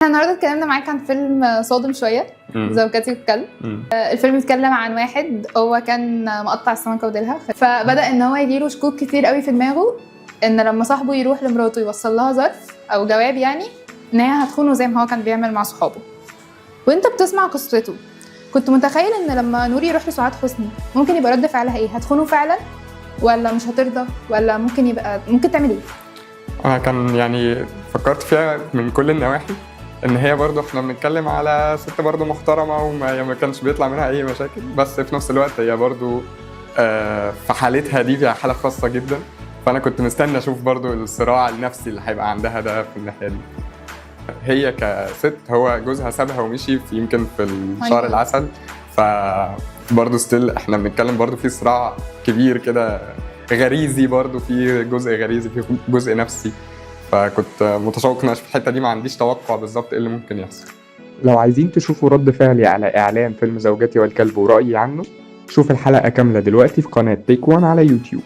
النهارده اتكلمنا معاك عن فيلم صادم شويه زوجتي والكلب. الفيلم بيتكلم عن واحد هو كان مقطع السمكه وديلها، فبدا ان هو يجيله شكوك كتير قوي في دماغه ان لما صاحبه يروح لمراته يوصل لها ظرف او جواب، يعني ان هي هتخونه زي ما هو كان بيعمل مع صحابه. وانت بتسمع قصته كنت متخيل ان لما نور يروح لسعاد حسني ممكن يبقى رد فعلها ايه؟ هتخونه فعلا ولا مش هترضى ولا ممكن تعمل ايه؟ انا كان يعني فكرت فيها من كل النواحي، ان هي برضو احنا بنتكلم على ست برضو محترمه وما كانش بيطلع منها اي مشاكل، بس في نفس الوقت هي برضو في حالتها دي فيها حاله خاصه جدا. فانا كنت مستني اشوف برضو الصراع النفسي اللي هيبقى عندها ده في الناحيه دي. هي كست هو جوزها سابها ومشي في يمكن في الشهر العسل، فبرضو ستيل احنا بنتكلم برضو في صراع كبير كده غريزي، برضو في جزء غريزي في جزء نفسي. فكنت متشوق ناقش في الحته دي، ما عنديش توقع بالظبط ايه اللي ممكن يحصل. لو عايزين تشوفوا رد فعلي على اعلان فيلم زوجتي والكلب ورأيي عنه، شوف الحلقة كاملة دلوقتي في قناة تيك وان على يوتيوب.